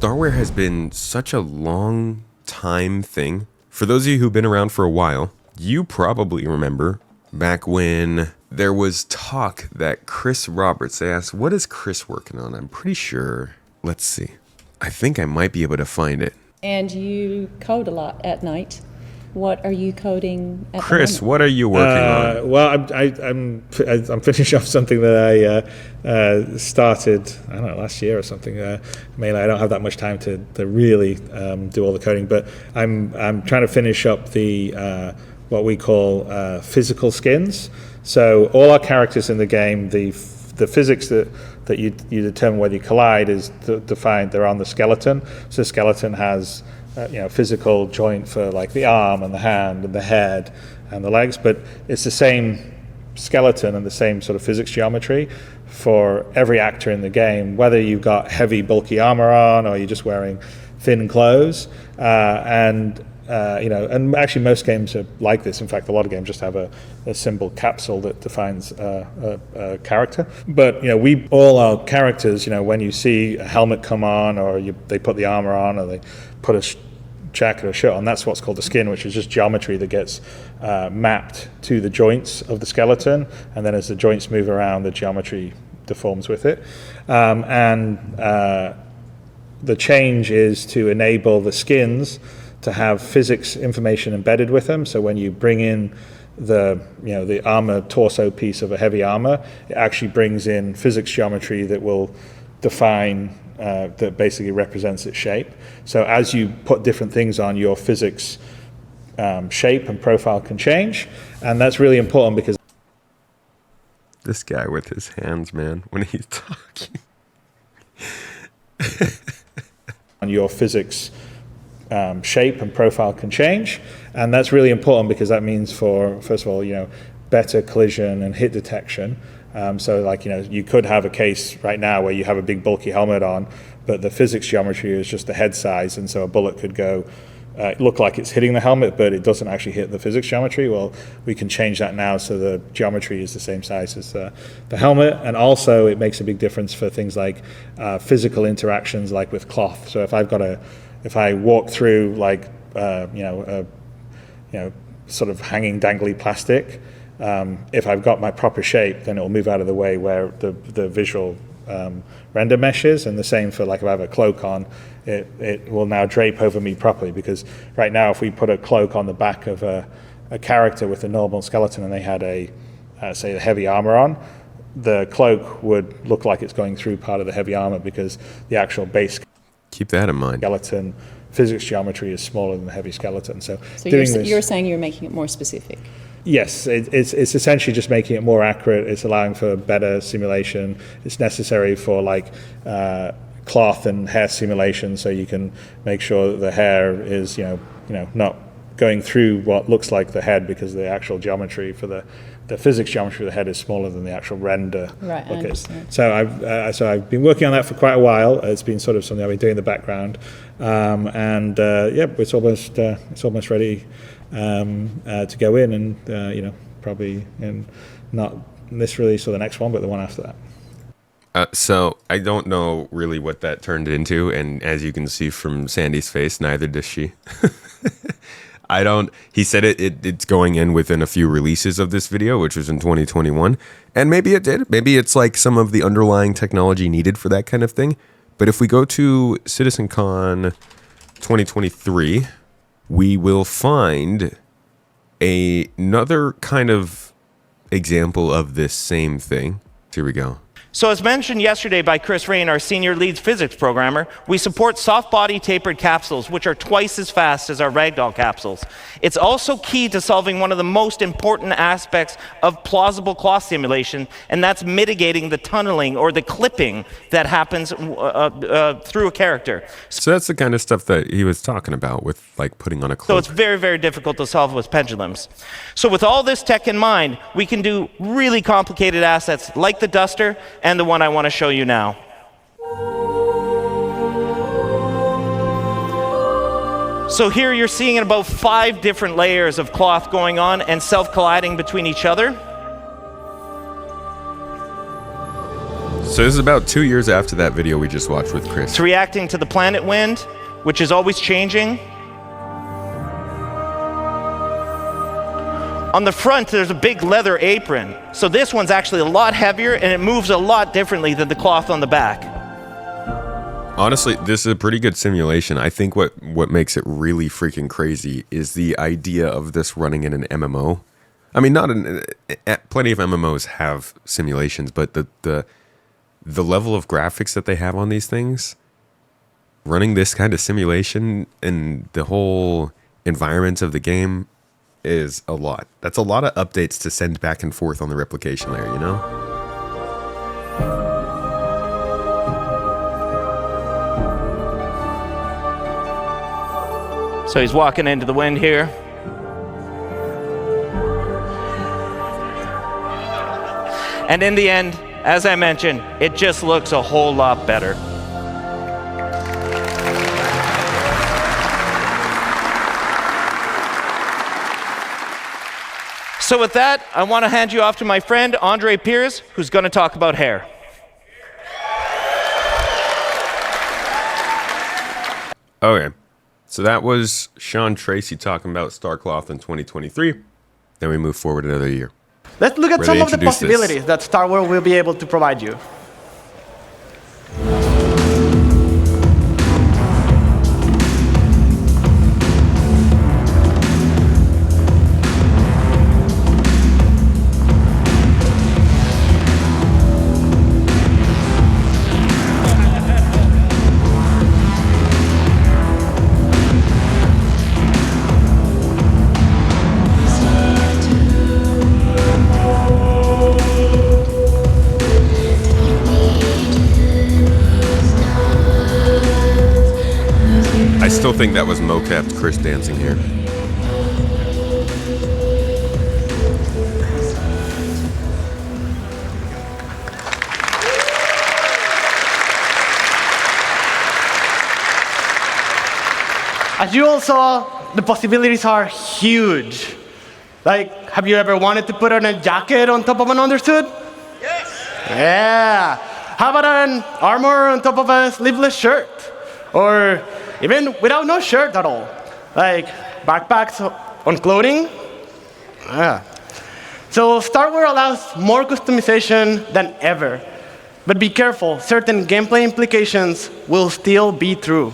StarWear has been such a long time thing. For those of you who've been around for a while, you probably remember back when there was talk that Chris Roberts, they asked, what is Chris working on? I'm pretty sure. Let's see. I think I might be able to find it. And you code a lot at night. What are you coding at Chris, the moment? what are you working on? Well, I'm finishing off something that I started, I don't know, last year or something. Mainly, I don't have that much time to really do all the coding, but I'm trying to finish up the what we call physical skins. So all our characters in the game, the physics that you determine whether you collide is defined. They're on the skeleton. So the skeleton has physical joint for like the arm and the hand and the head and the legs, but it's the same skeleton and the same sort of physics geometry for every actor in the game, whether you've got heavy bulky armor on or you're just wearing thin clothes. And actually most games are like this. In fact, a lot of games just have a symbol capsule that defines a character. But all our characters, when you see a helmet come on, or they put the armor on, or they put a jacket or shirt on, that's what's called the skin, which is just geometry that gets mapped to the joints of the skeleton, and then as the joints move around, the geometry deforms with it. The change is to enable the skins to have physics information embedded with them. So when you bring in the armor torso piece of a heavy armor, it actually brings in physics geometry that will define, that basically represents its shape. So as you put different things on, your physics shape and profile can change. And that's really important because This guy with his hands, man, when he's talking. on your physics shape and profile can change, and that's really important because that means for, first of all, better collision and hit detection. You could have a case right now where you have a big bulky helmet on, but the physics geometry is just the head size, and so a bullet could go look like it's hitting the helmet, but it doesn't actually hit the physics geometry. Well, we can change that now so the geometry is the same size as the helmet, and also it makes a big difference for things like physical interactions, like with cloth. So if I walk through sort of hanging dangly plastic, if I've got my proper shape, then it'll move out of the way where the visual render meshes, and the same for if I have a cloak on, it will now drape over me properly, because right now if we put a cloak on the back of a character with a normal skeleton and they had say a heavy armor on, the cloak would look like it's going through part of the heavy armor because the actual base Keep that in mind. skeleton physics geometry is smaller than the heavy skeleton. So you're saying you're making it more specific. Yes, it's essentially just making it more accurate. It's allowing for better simulation. It's necessary for cloth and hair simulation, so you can make sure that the hair is not going through what looks like the head, because the actual geometry for the physics geometry of the head is smaller than the actual render. Right, I understand. So I've been working on that for quite a while. It's been sort of something I've been doing in the background, it's almost ready to go in, and probably in not this release or the next one, but the one after that. So I don't know really what that turned into, and as you can see from Sandy's face, neither does she. He said it's going in within a few releases of this video, which was in 2021, and maybe it did. Maybe it's like some of the underlying technology needed for that kind of thing. But if we go to CitizenCon 2023, we will find another kind of example of this same thing. Here we go. So as mentioned yesterday by Chris Rain, our senior lead physics programmer, we support soft body tapered capsules, which are twice as fast as our ragdoll capsules. It's also key to solving one of the most important aspects of plausible cloth simulation, and that's mitigating the tunneling or the clipping that happens through a character. So that's the kind of stuff that he was talking about with putting on a cloak. So it's very, very difficult to solve with pendulums. So with all this tech in mind, we can do really complicated assets like the duster and the one I want to show you now. So here you're seeing about 5 different layers of cloth going on and self-colliding between each other. So this is about 2 years after that video we just watched with Chris. It's reacting to the planet wind, which is always changing. On the front, there's a big leather apron. So this one's actually a lot heavier and it moves a lot differently than the cloth on the back. Honestly, this is a pretty good simulation. I think what makes it really freaking crazy is the idea of this running in an MMO. I mean, plenty of MMOs have simulations, but the level of graphics that they have on these things, running this kind of simulation and the whole environment of the game is a lot. That's a lot of updates to send back and forth on the replication layer, you know? So he's walking into the wind here. And in the end, as I mentioned, it just looks a whole lot better. So with that, I want to hand you off to my friend, Andre Piers, who's going to talk about hair. Okay. So that was Sean Tracy talking about StarCloth in 2023. Then we move forward another year. Let's look at Ready some to of the introduce possibilities that StarWear will be able to provide you. I still think that was mocapped Chris dancing here. As you all saw, the possibilities are huge. Like, have you ever wanted to put on a jacket on top of an undersuit? Yes. Yeah. How about an armor on top of a sleeveless shirt? Or even without no shirt at all. Like backpacks on clothing? Yeah. So StarWear allows more customization than ever. But be careful, certain gameplay implications will still be true.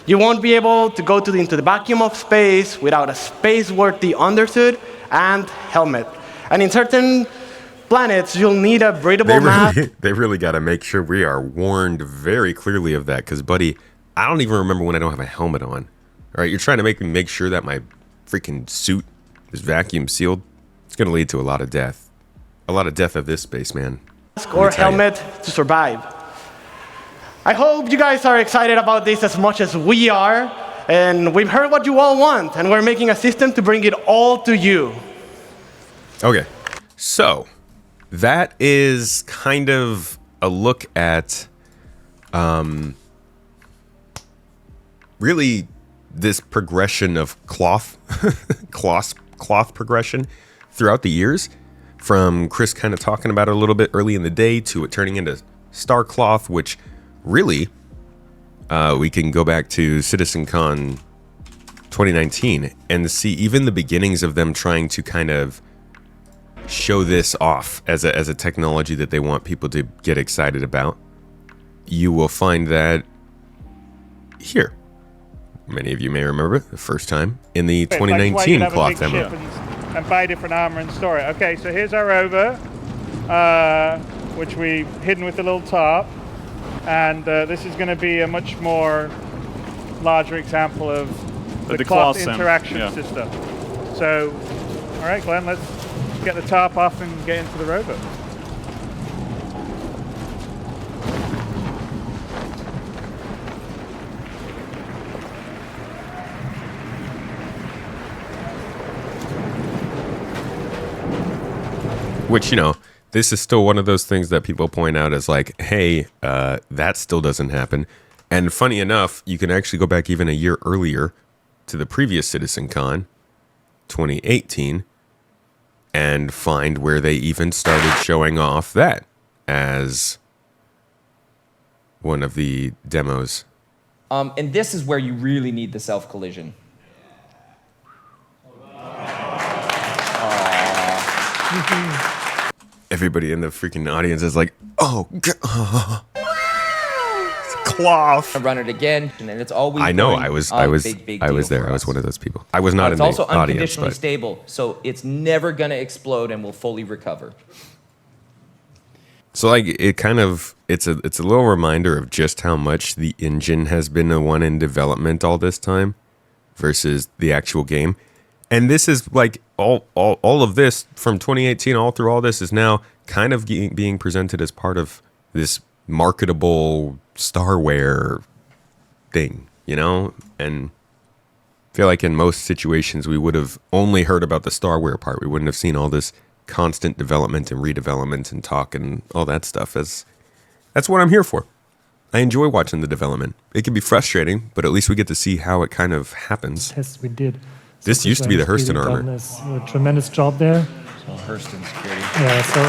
You won't be able to go into the vacuum of space without a space-worthy undersuit and helmet. And in certain planets, you'll need a breathable mask. They really got to make sure we are warned very clearly of that, because, buddy, I don't even remember when I don't have a helmet on. All right, you're trying to make sure that my freaking suit is vacuum sealed. It's going to lead to a lot of death. A lot of death of this spaceman. Or helmet to survive. I hope you guys are excited about this as much as we are, and we've heard what you all want, and we're making a system to bring it all to you. Okay, so that is kind of a look at really this progression of cloth progression throughout the years, from Chris kind of talking about it a little bit early in the day to it turning into StarCloth, which really we can go back to CitizenCon 2019 and see even the beginnings of them trying to kind of show this off as a technology that they want people to get excited about. You will find that here. Many of you may remember the first time in the 2019 cloth demo. And buy different armor and store it. Okay, so here's our rover, which we've hidden with a little tarp. And this is going to be a much more larger example of the cloth interaction system. So, all right, Glenn, let's get the tarp off and get into the rover. Which, you know, this is still one of those things that people point out as like, hey, that still doesn't happen. And funny enough, you can actually go back even a year earlier to the previous CitizenCon, 2018, and find where they even started showing off that as one of the demos. And this is where you really need the self-collision. Everybody in the freaking audience is like, oh, it's cloth. I run it again, and then it's always. I know. going I was big there. deal I was one of those people. I was not in It's the also audience, unconditionally but stable, so it's never going to explode and will fully recover. so like it kind of it's a little reminder of just how much the engine has been the one in development all this time versus the actual game. And this is like all of this from 2018 all through all this is now kind of being presented as part of this marketable StarWear thing, you know? And I feel like in most situations we would have only heard about the StarWear part. We wouldn't have seen all this constant development and redevelopment and talk and all that stuff. That's what I'm here for. I enjoy watching the development. It can be frustrating, but at least we get to see how it kind of happens. Tests we did. This used to be the Hurston armor. Done a tremendous job there. So Hurston security. Yeah, so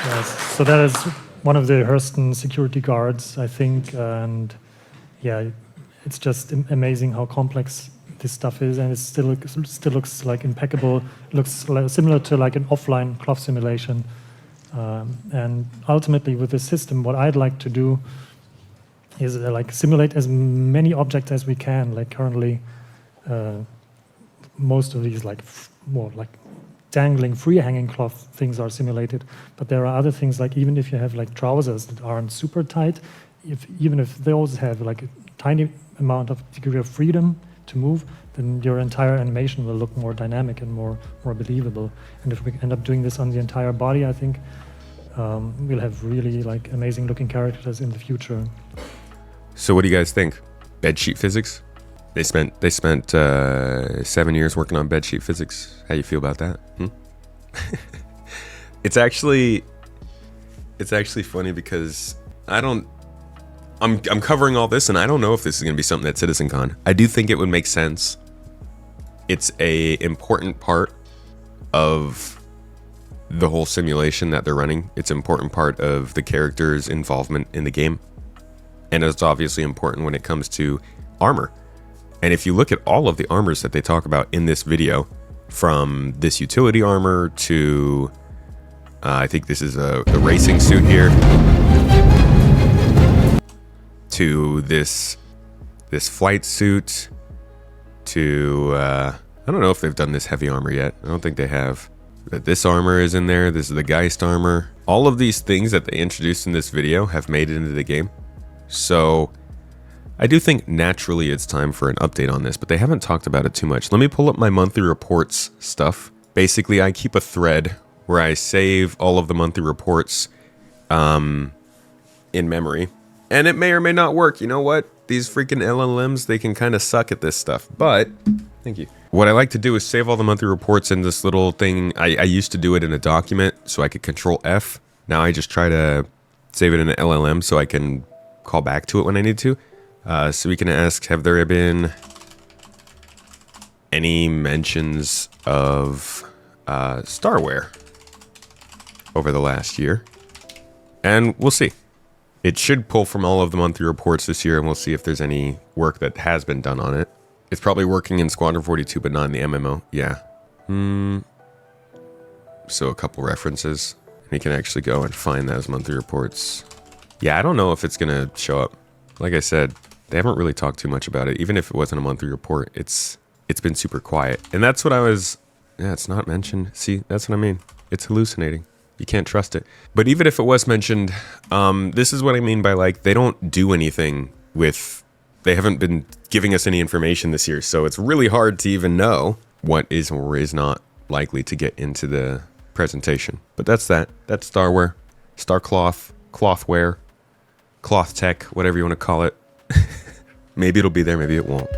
yes, so that is one of the Hurston security guards, I think, and yeah, it's just amazing how complex this stuff is, and it still looks like impeccable. It looks like, similar to like an offline cloth simulation, and ultimately with this system, what I'd like to do is like simulate as many objects as we can. Like currently, most of these more like dangling, free hanging cloth things are simulated. But there are other things like even if you have like trousers that aren't super tight, even if those have like a tiny amount of degree of freedom to move, then your entire animation will look more dynamic and more believable. And if we end up doing this on the entire body, I think we'll have really like amazing looking characters in the future. So what do you guys think? Bedsheet physics? They spent 7 years working on bedsheet physics. How you feel about that? It's actually funny because I'm covering all this and I don't know if this is going to be something at CitizenCon. I do think it would make sense. It's a important part of the whole simulation that they're running. It's an important part of the character's involvement in the game. And it's obviously important when it comes to armor. And if you look at all of the armors that they talk about in this video, from this utility armor to, I think this is the racing suit here, to this flight suit, to, I don't know if they've done this heavy armor yet. I don't think they have. But this armor is in there. This is the Geist armor. All of these things that they introduced in this video have made it into the game. So I do think naturally it's time for an update on this, but they haven't talked about it too much. Let me pull up my monthly reports stuff. Basically, I keep a thread where I save all of the monthly reports in memory. And it may or may not work. You know what? These freaking LLMs, they can kind of suck at this stuff. But, thank you. What I like to do is save all the monthly reports in this little thing. I used to do it in a document so I could Control F. Now I just try to save it in an LLM so I can call back to it when I need to. So we can ask, have there been any mentions of StarWear over the last year? And we'll see. It should pull from all of the monthly reports this year, and we'll see if there's any work that has been done on it. It's probably working in Squadron 42, but not in the MMO. Yeah. So a couple references. And you can actually go and find those monthly reports. Yeah, I don't know if it's going to show up. Like I said, they haven't really talked too much about it. Even if it wasn't a monthly report, it's been super quiet. And that's what I was... Yeah, it's not mentioned. See, that's what I mean. It's hallucinating. You can't trust it. But even if it was mentioned, this is what I mean by, like, they don't do anything with... They haven't been giving us any information this year, so it's really hard to even know what is or is not likely to get into the presentation. But that's that. That's StarWear. StarCloth. Clothwear. Cloth tech. Whatever you want to call it. Maybe it'll be there, maybe it won't.